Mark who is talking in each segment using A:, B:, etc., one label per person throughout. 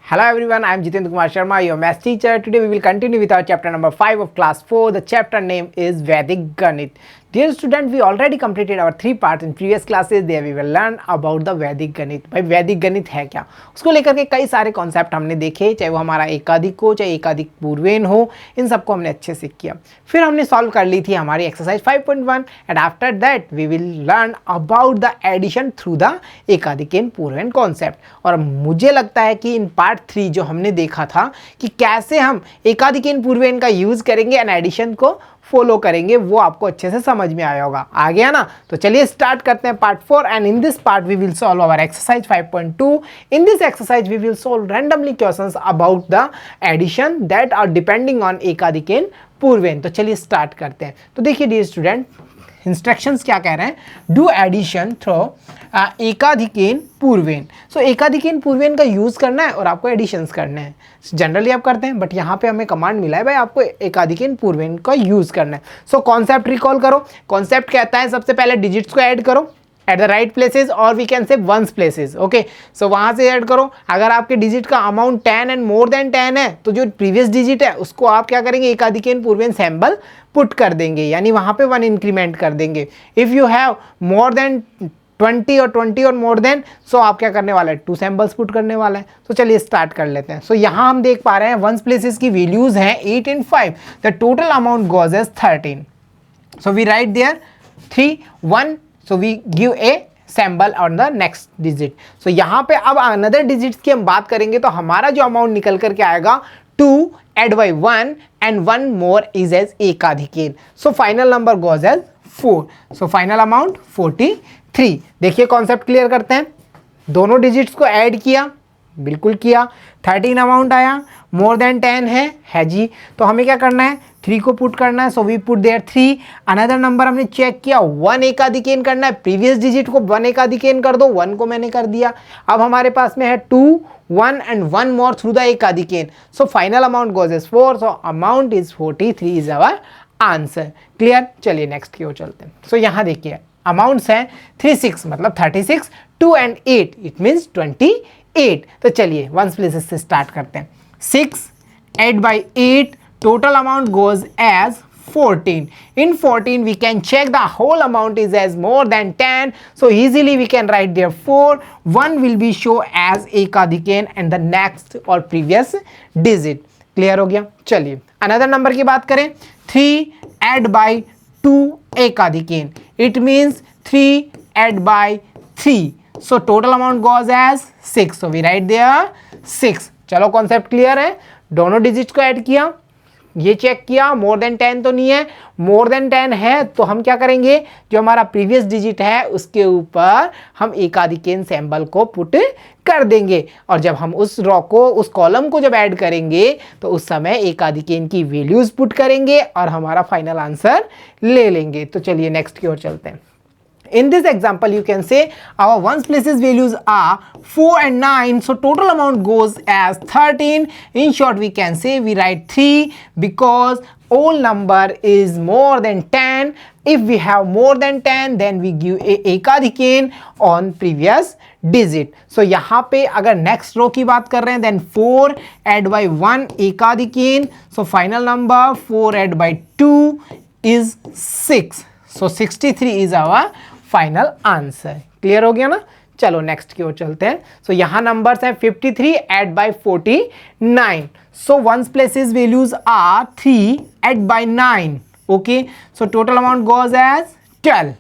A: Hello everyone, I am Jitendra Kumar Sharma, your maths teacher. Today we will continue with our chapter number 5 of class 4. The chapter name is Vedic Ganit. Dear student, we already completed our 3 parts in previous classes. There we will learn about the Vedic Ganit. भाई वैदिक गणित है क्या, उसको लेकर के कई सारे कॉन्सेप्ट हमने देखे, चाहे वो हमारा एकाधिक हो चाहे एकाधिक पूर्वेन हो, इन सबको हमने अच्छे से किया. फिर हमने सॉल्व कर ली थी हमारी exercise 5.1 and after that we will learn about the addition through the एकाधिकेन पूर्वेन कॉन्सेप्ट. और मुझे लगता है कि इन पार्ट 3 जो हमने देखा था कि कैसे हम एकाधिकेन पूर्वेन का यूज करेंगे एंड एडिशन को फॉलो करेंगे, वो आपको अच्छे से समझ में आया होगा. आ गया ना? तो चलिए स्टार्ट करते हैं part 4 and in this part we will solve our exercise 5.2. In this exercise we will solve randomly questions about the addition that are depending on एकाधिकेन पूर्वेन. तो चलिए स्टार्ट करते हैं. तो देखिए डियर स्टूडेंट, इंस्ट्रक्शंस क्या कह रहे हैं, डू एडिशन थ्रू एकाधिकेन पूर्वेन. सो एकाधिकेन पूर्वेन का यूज करना है और आपको एडिशंस करने हैं. जनरली आप करते हैं बट यहाँ पे हमें कमांड मिला है भाई आपको एकाधिकेन पूर्वेन का यूज करना है. सो कॉन्सेप्ट रिकॉल करो. कॉन्सेप्ट कहता है सबसे पहले डिजिट्स को ऐड करो एट द राइट प्लेसेस और we can say ones places. Okay, so वहाँ से ऐड करो. अगर आपके डिजिट का अमाउंट 10 एंड मोर देन 10 है तो जो प्रीवियस डिजिट है उसको आप क्या करेंगे, एकाधिकेन पूर्वेन सिंबल पुट कर देंगे, यानी वहाँ पे 1 इंक्रीमेंट कर देंगे. If you have more than 20 और मोर देन, सो आप क्या करने वाला है, 2 सिंबल्स पुट करने वाला है. तो चलिए स्टार्ट कर लेते हैं. सो यहाँ हम देख पा रहे हैं वंस प्लेसेस की वैल्यूज हैं 8 and 5. The total amount goes as 13. So we write there 3 1. So we give a symbol on the next digit. So यहाँ पे अब another digits की हम बात करेंगे तो हमारा जो अमाउंट निकल करके आएगा 2 add by 1 and 1 more is as एकाधिकेन. So final number goes as 4. So final amount 43. देखिए कॉन्सेप्ट क्लियर करते हैं. दोनों डिजिट्स को ऐड किया, बिल्कुल किया. 13 अमाउंट आया, मोर देन 10 है जी. तो हमें क्या करना है, 3 को पुट करना है. So we put there 3. Another number हमने चेक किया, 1 एकाधिकेन करना है. प्रीवियस डिजिट को 1 एकाधिकेन कर दो, 1 को मैंने कर दिया. अब हमारे पास में है 2 1 एंड 1 मोर थ्रू द एकाधिकेन. So final amount goes as 4. So amount is 43 is our answer. Clear? चलिए नेक्स्ट की ओर चलते हैं. सो यहाँ देखिए अमाउंट्स हैं 3 6 मतलब 36, 2 एंड 8 इट मीन्स 28. तो चलिए वंस प्लेसेस से स्टार्ट करते हैं. 6 8 by 8 total amount goes as 14. In 14 we can check the whole amount is as more than 10, so easily we can write therefore 1 will be show as एकाधिकेन and the next or previous digit. Clear हो गया? चलिए another number की बात करें, 3 add by 2 एकाधिकेन, it means 3 add by 3, so total amount goes as 6. so we write there 6. चलो concept clear है. दोनों digits को ऐड किया, ये चेक किया, मोर देन 10 तो नहीं है. मोर देन 10 है तो हम क्या करेंगे, जो हमारा प्रीवियस डिजिट है उसके ऊपर हम एकाधिकेन सिंबल को पुट कर देंगे. और जब हम उस रो को, उस कॉलम को जब ऐड करेंगे तो उस समय एकाधिकेन की वैल्यूज पुट करेंगे और हमारा फाइनल आंसर ले लेंगे. तो चलिए नेक्स्ट की ओर चलते हैं. In this example you can say our ones places values are 4 and 9, so total amount goes as 13. In short we can say we write 3 because whole number is more than 10. If we have more than 10 then we give a एकाधिकेन on previous digit. So यहाँ पे अगर next row की बात कर रहे हैं then 4 add by 1 एकाधिकेन, so final number 4 add by 2 is 6. So 63 is our final answer. Clear हो गया ना? चलो नेक्स्ट की ओर चलते हैं. सो यहाँ नंबर्स हैं 53 add by 49. So ones places values are 3 add by 9. Okay, so total amount goes as 12.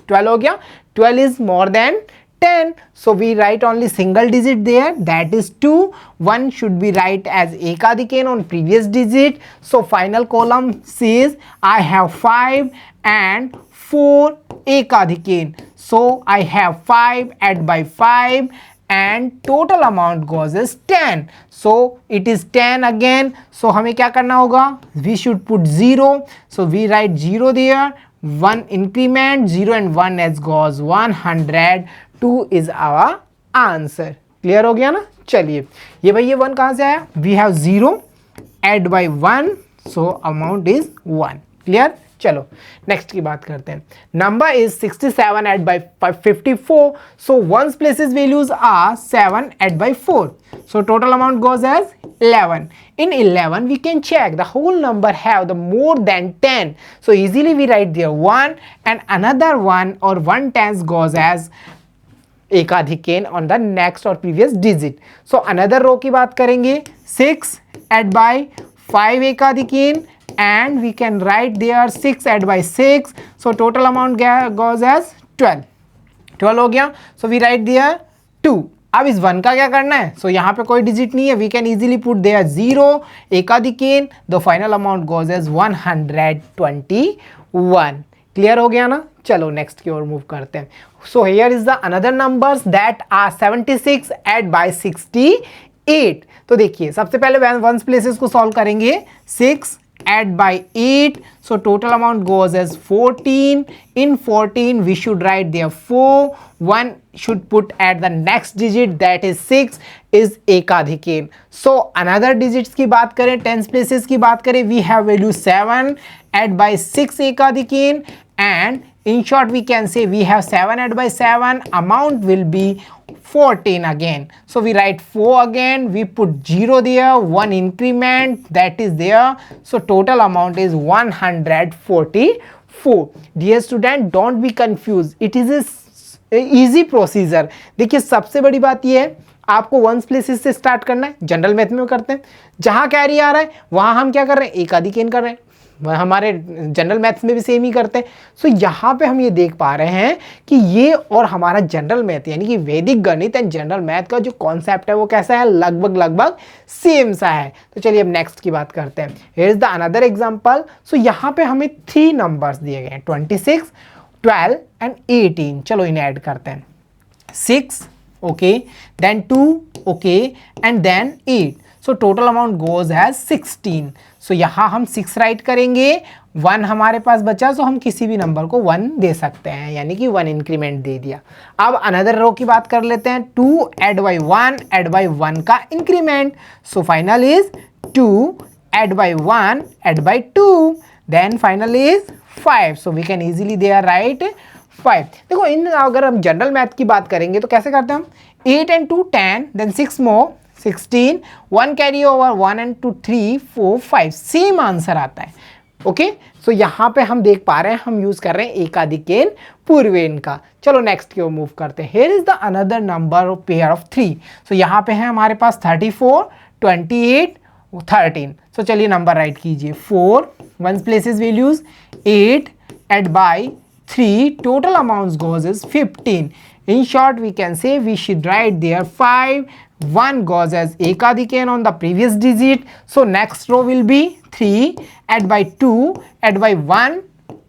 A: 12 हो गया. 12 is more than 10, so we write only single digit there, that is 2. 1 should be write as एकाधिकेन on previous digit. So final column says I have 5 and 4 एकाधिकेन. So I have 5 add by 5 and total amount goes as 10. So it is 10 again. So हमें क्या करना होगा, we should put 0. So we write 0 there. 1 increment, 0 and 1 as goes 100. 2 is our answer. Clear हो गया ना? चलिए ये भाई ये 1 कहाँ से आया, we have 0 add by 1 so amount is 1. Clear? चलो नेक्स्ट की बात करते हैं. Number is 67 add by 54. So ones places values are 7 add by 4. So total amount goes as 11. In 11 we can check the whole number have the more than 10. So easily we write there 1 and another 1 or 1/10 goes as एकाधिकेन on the next or previous digit. So another row की बात करेंगे 6 add by 5 एकाधिकेन and we can write there 6 add by 6. So total amount goes as 12. 12 हो गया. So we write there 2. अब इस 1 का क्या करना है. सो यहाँ पे कोई डिजिट नहीं है. We can easily put there 0 एकाधिकेन. The final amount goes as 121. Clear हो गया ना. चलो नेक्स्ट की ओर मूव करते हैं. So here is the another numbers that are 76 add by 68. तो देखिए सबसे पहले वंस प्लेसेस को सॉल्व करेंगे. 6 add by 8. So total amount goes as 14. In 14 we should write there 4. 1 should put at the next digit, that is 6 is ekadhikeen. So another digits की बात करें, tens places की बात करें, we have value 7 add by 6 ekadhikeen, and in short we can say we have 7 add by 7, amount will be 14 again. So we write 4 again, we put 0 there, 1 increment that is there. So total amount is 144. Dear student, don't be confused, it is a easy procedure. देखिए सबसे बड़ी बात ये है, आपको once places से start करना है. जनरल मैथ में करते हैं, जहाँ कैरी आ रहा है वहाँ हम क्या कर रहे हैं, एकाधिकेन कर रहे हैं. हमारे जनरल मैथ्स में भी सेम ही करते हैं. सो यहाँ पे हम ये देख पा रहे हैं कि ये और हमारा जनरल मैथ यानी कि वैदिक गणित एंड जनरल मैथ का जो कॉन्सेप्ट है वो कैसा है, लगभग सेम सा है. तो चलिए अब नेक्स्ट की बात करते हैं. Here is the another example. So यहाँ पे हमें 3 नंबर्स दिए गए हैं, 26, 12 एंड 18. चलो इन्हें ऐड करते हैं. 6 okay, then 2 okay and then 8. So total amount goes has 16. सो यहाँ हम 6 राइट करेंगे. 1 हमारे पास बचा, सो हम किसी भी नंबर को 1 दे सकते हैं, यानी कि 1 इंक्रीमेंट दे दिया. अब अनदर रो की बात कर लेते हैं. 2 एड बाई 1 एड बाई 1 का increment. So final is 2 add by 1 add by 2, then final is 5. So we can easily there write 5. देखो इन अगर हम जनरल मैथ की बात करेंगे तो कैसे करते हैं हम. 8 and 2 10, then 6 more 16, 1 carry over, 1 and 2 3 4 5, same answer आता है. ओके, सो यहाँ पे हम देख पा रहे हैं हम यूज कर रहे हैं एकाधिकेन पूर्वेन का. चलो नेक्स्ट की ओर मूव करते हैं. Here is the another number of pair of 3. सो यहाँ पे है हमारे पास 34, 28, 13. सो चलिए नंबर राइट कीजिए. 4 ones places values 8 add by 3, total amounts goes is 15. In short we can say we should write there 5. 1 goes as ekadhiken on the previous digit. So next row will be 3 add by 2 add by 1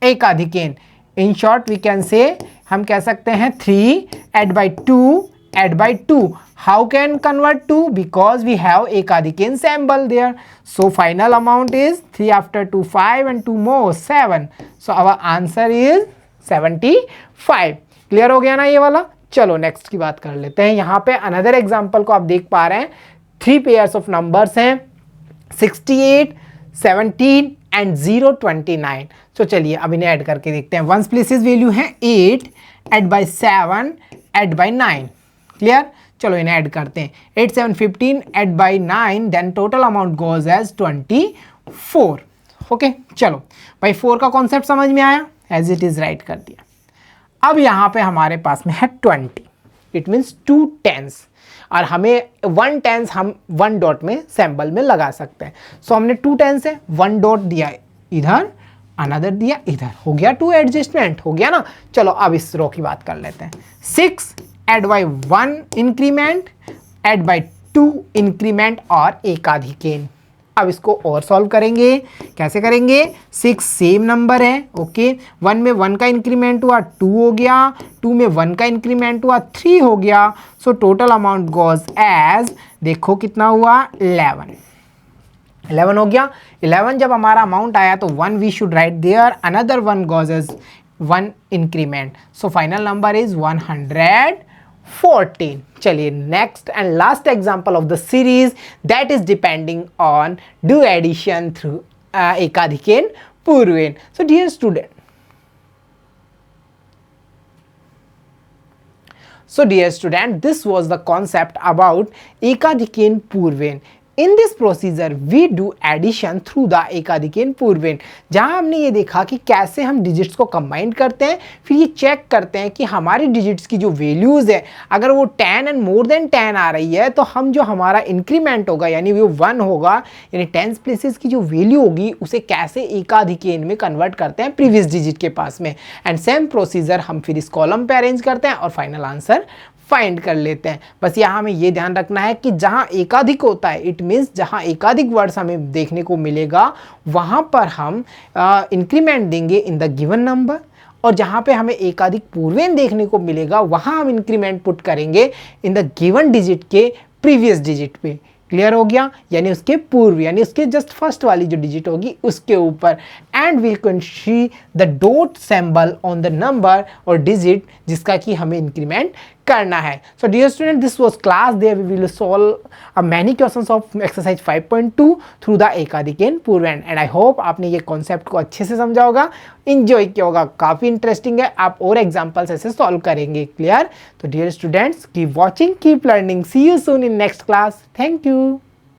A: ekadhiken. In short we can say हम कह सकते हैं 3 add by 2 add by 2. How can convert 2? Because we have ekadhiken symbol there. So final amount is 3 after 2 5 and 2 more 7. So our answer is 75. Clear हो गया ना ये वाला. चलो नेक्स्ट की बात कर लेते हैं. यहाँ पे अनदर एग्जांपल को आप देख पा रहे हैं. 3 पेयर्स ऑफ नंबर्स हैं, 68, 17 एंड 0, 29. सो चलिए अब इन्हें ऐड करके देखते हैं. वंस प्लेसेस वैल्यू है 8 add by 7 add by 9. Clear. चलो इन्हें ऐड करते हैं. 8 7 15 add by 9, then total amount goes as 24. Okay, चलो भाई 4 का कॉन्सेप्ट समझ में आया, एज इट इज राइट कर दिया. अब यहाँ पे हमारे पास में है 20. इट मीन्स 2 10s और हमें 1 10s हम 1 डॉट में सैम्बल में लगा सकते हैं. सो हमने 2 10s है, 1 डॉट दिया इधर, अनदर दिया इधर, हो गया 2 एडजस्टमेंट, हो गया ना. चलो अब इस रो की बात कर लेते हैं. 6 add by 1 increment add by 2 increment और एकाधिकेन. अब इसको और सॉल्व करेंगे. कैसे करेंगे. 6 सेम नंबर है. ओके, 1 में 1 का इंक्रीमेंट हुआ 2 हो गया, 2 में 1 का इंक्रीमेंट हुआ 3 हो गया. So total amount goes as, देखो कितना हुआ 11 हो गया. 11 जब हमारा अमाउंट आया तो 1 we should write there, another 1 goes as 1 increment. So final number is 114. चलिए next and last example of the series that is depending on do addition through एकाधिकेन पूर्वेन. So dear student, this was the concept about Ekadikein Purven. In this procedure we do addition through the Ekadikein Purven. जहाँ हमने ये देखा कि कैसे हम digits को कंबाइन करते हैं, फिर ये चेक करते हैं कि हमारी डिजिट्स की जो वैल्यूज़ है अगर वो 10 एंड मोर देन 10 आ रही है तो हम जो हमारा इंक्रीमेंट होगा यानी वो 1 होगा, यानी 10 प्लेसेस की जो वैल्यू होगी उसे कैसे एकाधिकेन में कन्वर्ट करते हैं प्रीवियस डिजिट के पास में. एंड सेम प्रोसीजर हम फिर इस कॉलम पे अरेंज करते हैं और फाइनल आंसर फाइंड कर लेते हैं. बस यहाँ हमें ये ध्यान रखना है कि जहाँ एकाधिक होता है इट मीन्स जहाँ एकाधिक वर्ड्स हमें देखने को मिलेगा वहाँ पर हम इंक्रीमेंट देंगे इन द गिवन नंबर, और जहाँ पे हमें एकाधिक पूर्वेन देखने को मिलेगा वहाँ हम इंक्रीमेंट पुट करेंगे इन द गिवन डिजिट के प्रीवियस डिजिट पे. क्लियर हो गया, यानी उसके पूर्व यानी उसके जस्ट फर्स्ट वाली जो डिजिट होगी उसके ऊपर. And we can see the dot symbol on the number और डिजिट जिसका कि हमें इंक्रीमेंट करना है. So dear student, this was class. There we will solve many questions of exercise 5.2 through the एकाधिकेन पूर्वेन. एंड आई होप आपने ये कॉन्सेप्ट को अच्छे से समझा होगा, इंजॉय किया होगा. काफ़ी इंटरेस्टिंग है, आप और एग्जाम्पल्स ऐसे सॉल्व करेंगे. क्लियर? तो dear students, keep watching, keep learning. See you soon in next class. Thank you.